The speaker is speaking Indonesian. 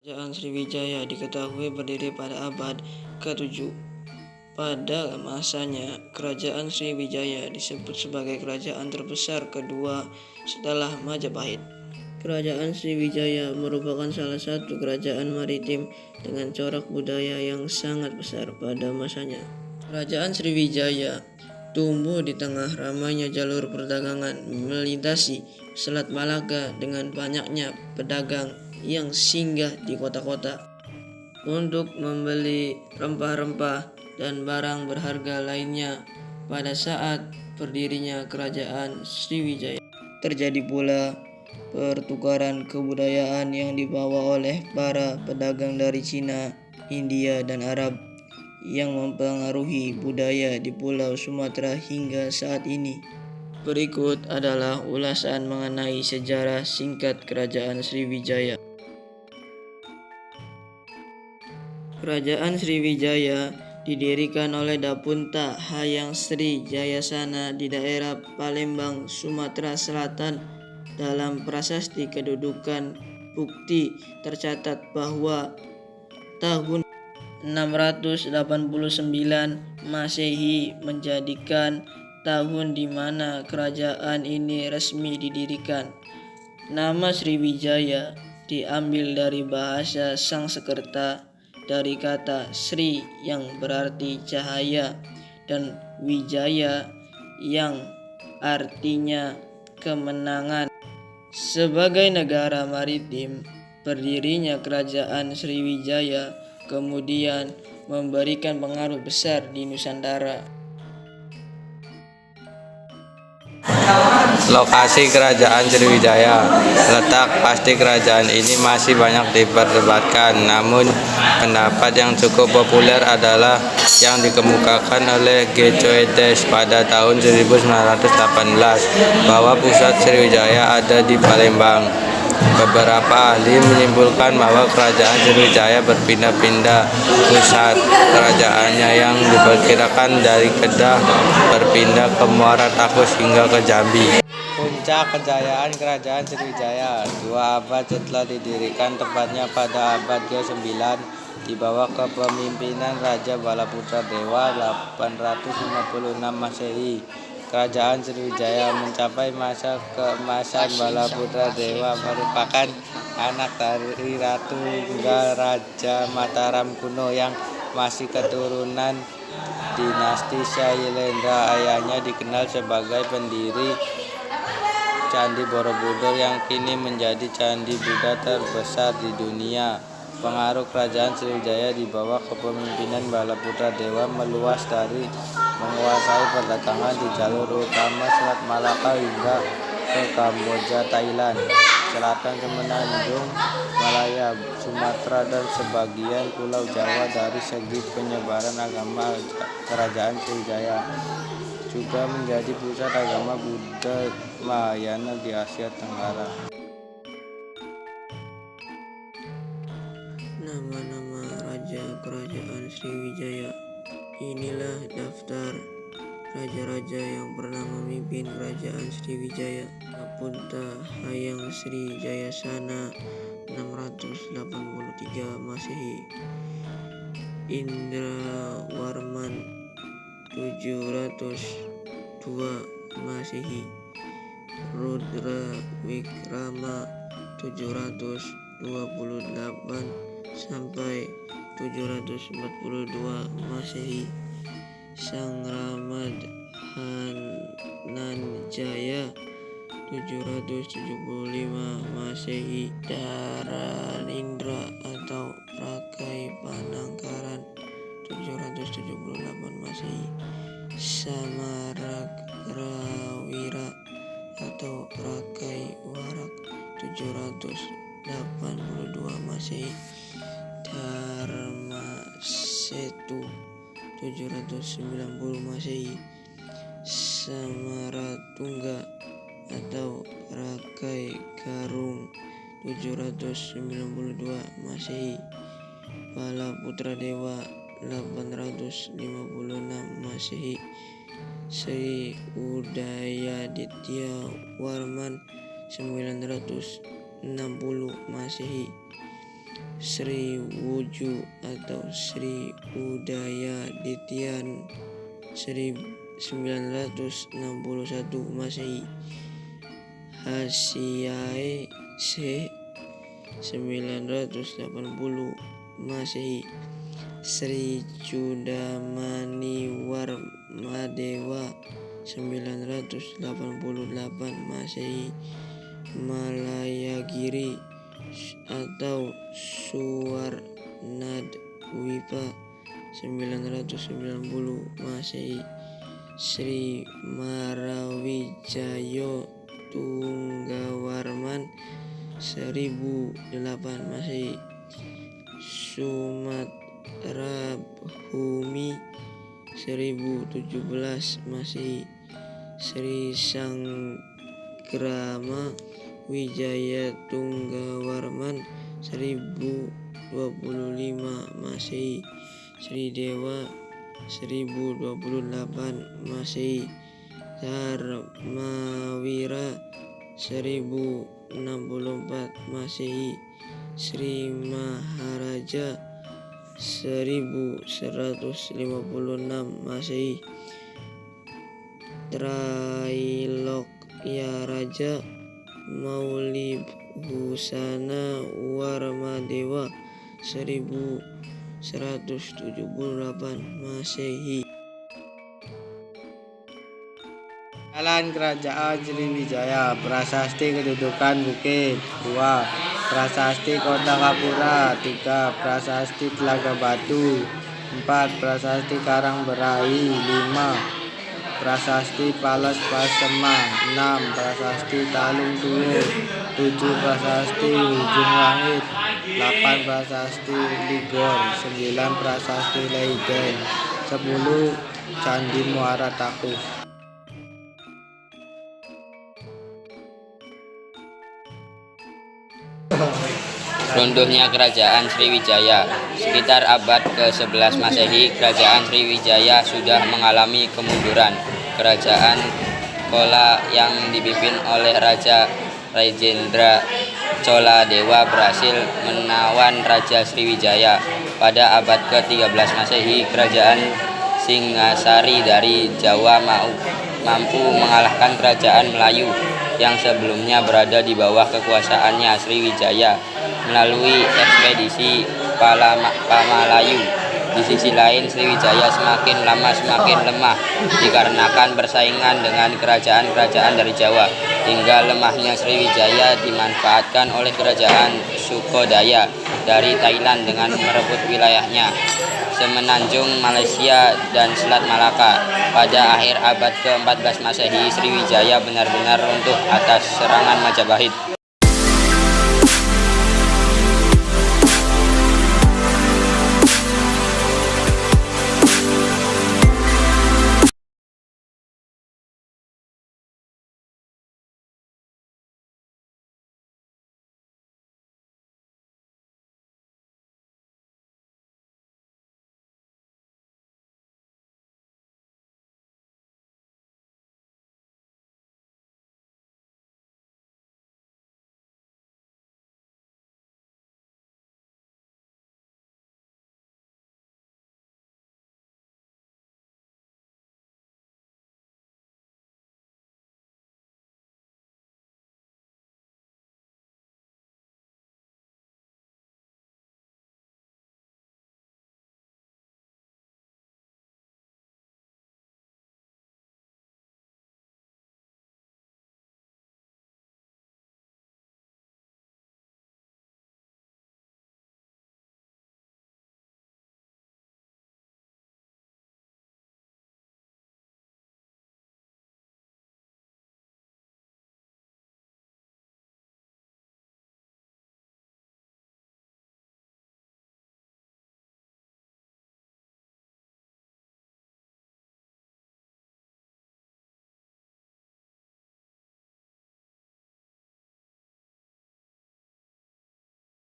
Kerajaan Sriwijaya diketahui berdiri pada abad ke-7. Pada masanya, Kerajaan Sriwijaya disebut sebagai kerajaan terbesar kedua setelah Majapahit. Kerajaan Sriwijaya merupakan salah satu kerajaan maritim dengan corak budaya yang sangat besar pada masanya. Kerajaan Sriwijaya tumbuh di tengah ramainya jalur perdagangan melintasi Selat Malaka dengan banyaknya pedagang yang singgah di kota-kota untuk membeli rempah-rempah dan barang berharga lainnya. Pada saat berdirinya Kerajaan Sriwijaya, terjadi pula pertukaran kebudayaan yang dibawa oleh para pedagang dari Cina, Hindia, dan Arab yang mempengaruhi budaya di Pulau Sumatera hingga saat ini. Berikut adalah ulasan mengenai sejarah singkat Kerajaan Sriwijaya. Kerajaan Sriwijaya didirikan oleh Dapunta Hayang Sri Jayasana di daerah Palembang, Sumatera Selatan. Dalam prasasti kedudukan bukti tercatat bahwa tahun 689 Masehi menjadikan tahun di mana kerajaan ini resmi didirikan. Nama Sriwijaya diambil dari bahasa Sanskerta dari kata Sri yang berarti cahaya dan Wijaya yang artinya kemenangan. Sebagai negara maritim, berdirinya Kerajaan Sriwijaya kemudian memberikan pengaruh besar di Nusantara. Lokasi Kerajaan Sriwijaya. Letak pasti kerajaan ini masih banyak diperdebatkan, namun pendapat yang cukup populer adalah yang dikemukakan oleh Gecoides pada tahun 1918 bahwa pusat Sriwijaya ada di Palembang. Beberapa ahli menyimpulkan bahwa Kerajaan Sriwijaya berpindah-pindah pusat kerajaannya yang diperkirakan dari Kedah berpindah ke Muara Takus hingga ke Jambi. Puncak kejayaan Kerajaan Sriwijaya 2 abad setelah didirikan, tepatnya pada abad ke-9 di bawah kepemimpinan Raja Balaputra Dewa 856 Masehi. Kerajaan Sriwijaya mencapai masa keemasan. Balaputra Dewa merupakan anak dari Ratu Tunggal Raja Mataram kuno yang masih keturunan dinasti Syailendra. Ayahnya dikenal sebagai pendiri Candi Borobudur yang kini menjadi candi Buddha terbesar di dunia. Pengaruh Kerajaan Sriwijaya di bawah kepemimpinan Balaputra Dewa meluas dari menguasai perdagangan di jalur utama Selat Malaka hingga ke Kamboja, Thailand, selatan Semenanjung Malaya, Sumatera, dan sebagian Pulau Jawa. Dari segi penyebaran agama, Kerajaan Sriwijaya juga menjadi pusat agama Buddha Mahayana di Asia Tenggara. Nama-nama Raja Kerajaan Sriwijaya. Inilah daftar raja-raja yang pernah memimpin Kerajaan Sriwijaya. Dapunta Hayang Sri Jayasana 683 Masehi. Indrawarman 702 Masehi. Rudra Wikrama 728 sampai 742 Masehi. Sang Ramad Hananjaya 775 Masehi. Daranindra atau Rakai Panangkaran 778 Masehi. Samarakrawira atau Rakai Warak 782 Masehi. Dharma Setu 790 Masehi. Samaratungga atau Rakai Garung 792 Masehi. Balaputra Dewa 856 Masehi. Sri Udayaditya Warman 960 Masehi. Sriwuju atau Sri Udaya Dityan 961 Masehi. Hasiae Se 980 Masehi. Sri Chudamani Warmadewa 988 Masehi. Malayagiri atau Suwarnadwipa 990 Masehi. Sri Marawijayo Tunggawarman 1008 Masehi. Sumatra Bhumi 1017 Masehi. Sri Sanggrama Wijaya Tunggawarman 1025 Masehi. Sri Dewa 1028 Masehi. Dharmawira 1064 Masehi. Sri Maharaja 1156 Masehi. Trailokya Raja Maulibhusana Warmadewa 1178 Masehi. Jalan Kerajaan Sriwijaya. Prasasti Kedudukan Bukit 2. Prasasti Kota Kapura 3. Prasasti Telaga Batu 4. Prasasti Karangberai 5. Prasasti Pales Pasema 6. Prasasti Talung Tuyo 7. Prasasti Ujung Langit 8. Prasasti Ligor 9. Prasasti Leiden 10. Candi Muara Takuh. Runtuhnya Kerajaan Sriwijaya. Sekitar abad ke-11 Masehi, Kerajaan Sriwijaya sudah mengalami kemunduran. Kerajaan Chola yang dipimpin oleh Raja Rajendra Chola Dewa berhasil menawan Raja Sriwijaya. Pada abad ke-13 Masehi, Kerajaan Singasari dari Jawa mampu mengalahkan Kerajaan Melayu yang sebelumnya berada di bawah kekuasaannya Sriwijaya melalui ekspedisi Pamalayu. Di sisi lain, Sriwijaya semakin lama semakin lemah dikarenakan bersaingan dengan kerajaan-kerajaan dari Jawa, hingga lemahnya Sriwijaya dimanfaatkan oleh Kerajaan Sukodaya dari Thailand dengan merebut wilayahnya semenanjung Malaysia dan Selat Malaka. Pada akhir abad ke-14 Masehi, Sriwijaya benar-benar runtuh atas serangan Majapahit.